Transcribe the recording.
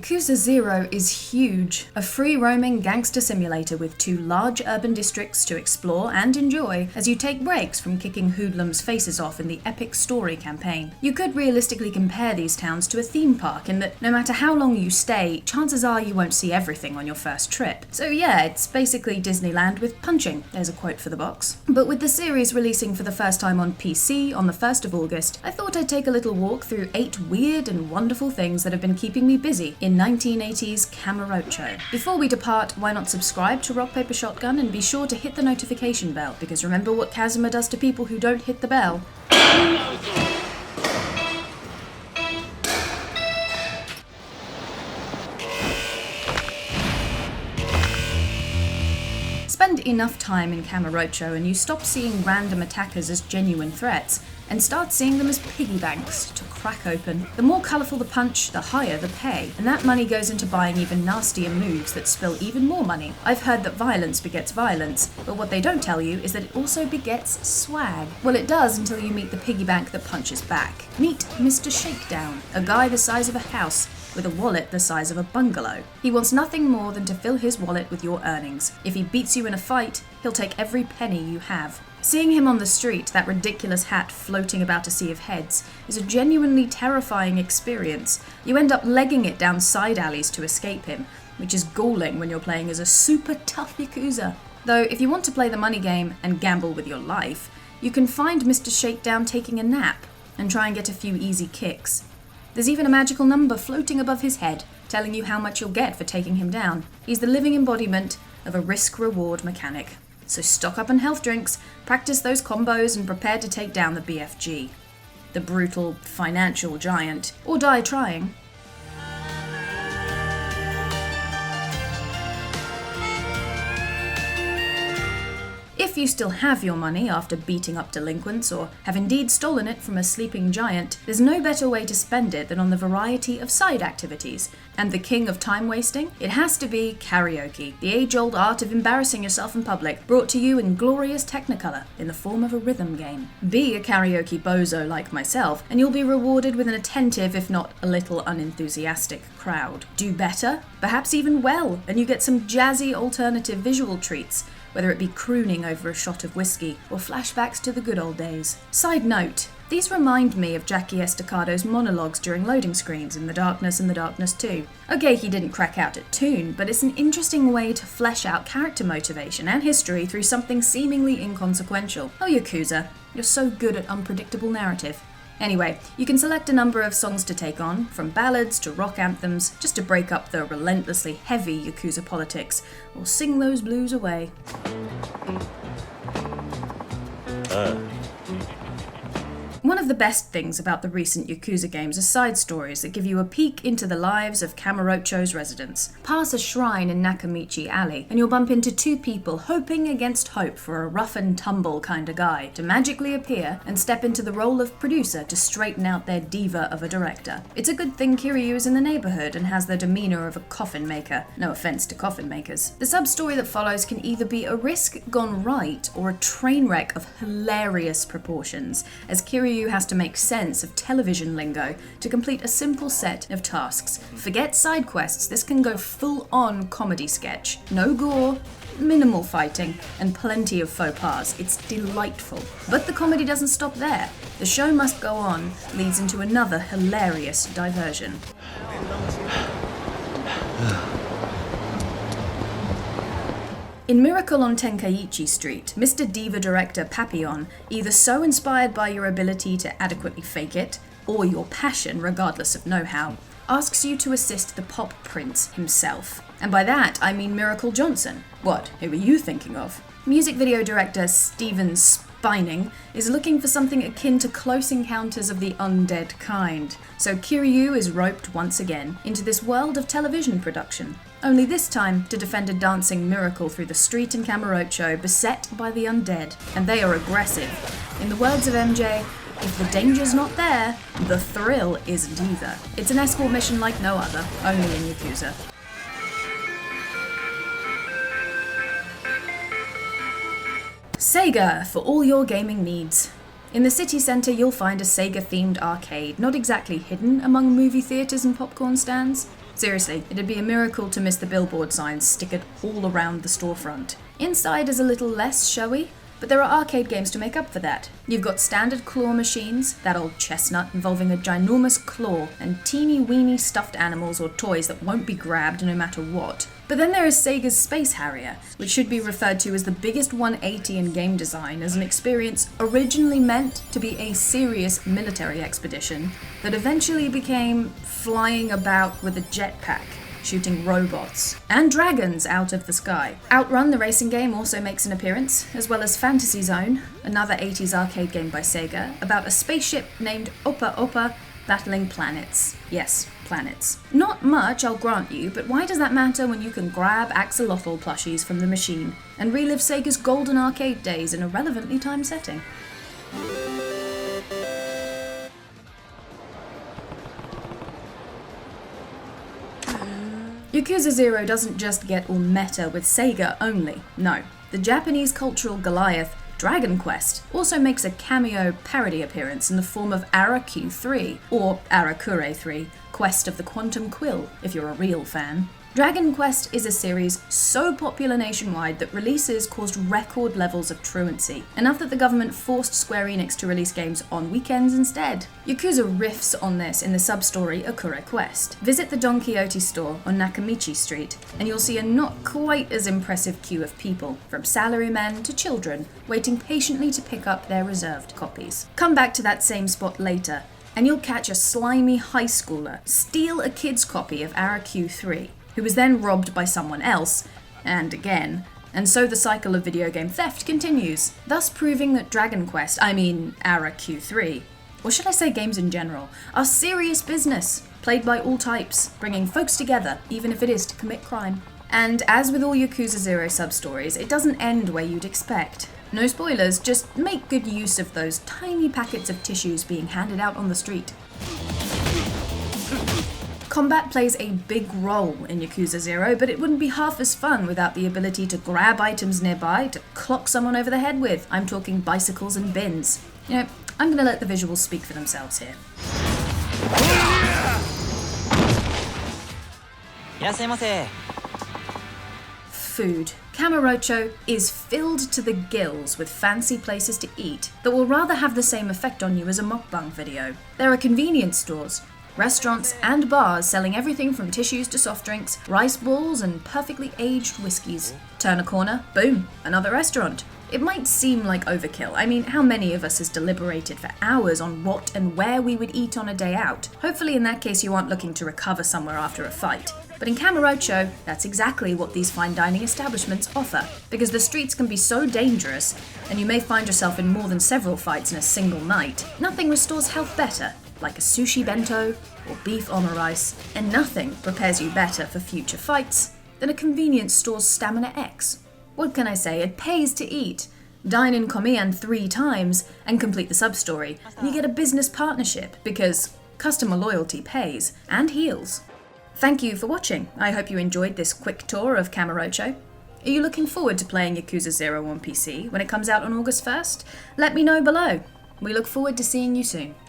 Yakuza 0 is huge, a free-roaming gangster simulator with 2 large urban districts to explore and enjoy as you take breaks from kicking hoodlums' faces off in the epic story campaign. You could realistically compare these towns to a theme park in that no matter how long you stay, chances are you won't see everything on your first trip. So yeah, it's basically Disneyland with punching, there's a quote for the box. But with the series releasing for the first time on PC on the 1st of August, I thought I'd take a little walk through 8 weird and wonderful things that have been keeping me busy in 1980s Kamurocho. Before we depart, why not subscribe to Rock Paper Shotgun and be sure to hit the notification bell, because remember what Kazuma does to people who don't hit the bell? Spend enough time in Kamurocho and you stop seeing random attackers as genuine threats and start seeing them as piggy banks to crack open. The more colourful the punch, the higher the pay, and that money goes into buying even nastier moves that spill even more money. I've heard that violence begets violence, but what they don't tell you is that it also begets swag. Well, it does until you meet the piggy bank that punches back. Meet Mr. Shakedown, a guy the size of a house, with a wallet the size of a bungalow. He wants nothing more than to fill his wallet with your earnings. If he beats you in a fight, he'll take every penny you have. Seeing him on the street, that ridiculous hat floating about a sea of heads, is a genuinely terrifying experience. You end up legging it down side alleys to escape him, which is galling when you're playing as a super tough Yakuza. Though, if you want to play the money game and gamble with your life, you can find Mr. Shakedown taking a nap and try and get a few easy kicks. There's even a magical number floating above his head, telling you how much you'll get for taking him down. He's the living embodiment of a risk-reward mechanic. So stock up on health drinks, practice those combos, and prepare to take down the BFG, the brutal financial giant, or die trying. If you still have your money after beating up delinquents or have indeed stolen it from a sleeping giant, there's no better way to spend it than on the variety of side activities. And the king of time wasting? It has to be karaoke, the age-old art of embarrassing yourself in public, brought to you in glorious technicolor in the form of a rhythm game. Be a karaoke bozo like myself, and you'll be rewarded with an attentive, if not a little unenthusiastic, crowd. Do better, perhaps even well, and you get some jazzy alternative visual treats, whether it be crooning over a shot of whiskey or flashbacks to the good old days. Side note, these remind me of Jackie Estacado's monologues during loading screens in The Darkness and The Darkness 2. Okay, he didn't crack out at tune, but it's an interesting way to flesh out character motivation and history through something seemingly inconsequential. Oh, Yakuza, you're so good at unpredictable narrative. Anyway, you can select a number of songs to take on, from ballads to rock anthems, just to break up the relentlessly heavy Yakuza politics, or sing those blues away. One of the best things about the recent Yakuza games are side stories that give you a peek into the lives of Kamurocho's residents. Pass a shrine in Nakamichi Alley, and you'll bump into 2 people hoping against hope for a rough and tumble kind of guy to magically appear and step into the role of producer to straighten out their diva of a director. It's a good thing Kiryu is in the neighborhood and has the demeanor of a coffin maker. No offense to coffin makers. The sub-story that follows can either be a risk gone right or a train wreck of hilarious proportions, as Kiryu has to make sense of television lingo to complete a simple set of tasks. Forget side quests, this can go full-on comedy sketch. No gore, minimal fighting, and plenty of faux pas. It's delightful. But the comedy doesn't stop there. The show must go on leads into another hilarious diversion. In Miracle on Tenkaichi Street, Mr. Diva director Papillon, either so inspired by your ability to adequately fake it, or your passion regardless of know-how, asks you to assist the pop prince himself. And by that, I mean Miracle Johnson. What, who are you thinking of? Music video director Steven Spining is looking for something akin to Close Encounters of the Undead kind. So Kiryu is roped once again into this world of television production. Only this time to defend a dancing miracle through the street in Kamurocho beset by the undead. And they are aggressive. In the words of MJ, if the danger's not there, the thrill is diva. It's an escort mission like no other, only in Yakuza. Sega for all your gaming needs. In the city centre, you'll find a Sega-themed arcade, not exactly hidden among movie theatres and popcorn stands. Seriously, it'd be a miracle to miss the billboard signs stickered all around the storefront. Inside is a little less showy, but there are arcade games to make up for that. You've got standard claw machines, that old chestnut involving a ginormous claw, and teeny weeny stuffed animals or toys that won't be grabbed no matter what. But then there is Sega's Space Harrier, which should be referred to as the biggest 180 in game design, as an experience originally meant to be a serious military expedition that eventually became flying about with a jetpack, shooting robots and dragons out of the sky. Outrun, the racing game, also makes an appearance, as well as Fantasy Zone, another 80s arcade game by Sega, about a spaceship named Opa Opa battling planets. Yes, planets. Not much, I'll grant you, but why does that matter when you can grab axolotl plushies from the machine and relive Sega's golden arcade days in a relevantly timed setting? Yakuza 0 doesn't just get all meta with Sega only, no. The Japanese cultural Goliath, Dragon Quest, also makes a cameo parody appearance in the form of ARA-Q3, or ARA-Kure 3, Quest of the Quantum Quill, if you're a real fan. Dragon Quest is a series so popular nationwide that releases caused record levels of truancy, enough that the government forced Square Enix to release games on weekends instead. Yakuza riffs on this in the sub-story Akure Quest. Visit the Don Quixote store on Nakamichi Street, and you'll see a not quite as impressive queue of people, from salarymen to children, waiting patiently to pick up their reserved copies. Come back to that same spot later, and you'll catch a slimy high schooler steal a kid's copy of ARA-Q3, who was then robbed by someone else, and again, and so the cycle of video game theft continues, thus proving that Dragon Quest, ARA-Q3, or should I say games in general, are serious business, played by all types, bringing folks together, even if it is to commit crime. And as with all Yakuza 0 sub-stories, it doesn't end where you'd expect. No spoilers, just make good use of those tiny packets of tissues being handed out on the street. Combat plays a big role in Yakuza 0, but it wouldn't be half as fun without the ability to grab items nearby to clock someone over the head with. I'm talking bicycles and bins. You know, I'm gonna let the visuals speak for themselves here. Food. Kamurocho is filled to the gills with fancy places to eat that will rather have the same effect on you as a mukbang video. There are convenience stores, restaurants and bars selling everything from tissues to soft drinks, rice balls and perfectly aged whiskies. Turn a corner, boom, another restaurant. It might seem like overkill. I mean, how many of us has deliberated for hours on what and where we would eat on a day out? Hopefully in that case you aren't looking to recover somewhere after a fight. But in Kamurocho, that's exactly what these fine dining establishments offer, because the streets can be so dangerous, and you may find yourself in more than several fights in a single night. Nothing restores health better, like a sushi bento or beef omurice, and nothing prepares you better for future fights than a convenience store's Stamina X. What can I say? It pays to eat. Dine in Komian 3 times and complete the sub-story, and you get a business partnership, because customer loyalty pays and heals. Thank you for watching. I hope you enjoyed this quick tour of Kamurocho. Are you looking forward to playing Yakuza 0 on PC when it comes out on August 1st? Let me know below. We look forward to seeing you soon.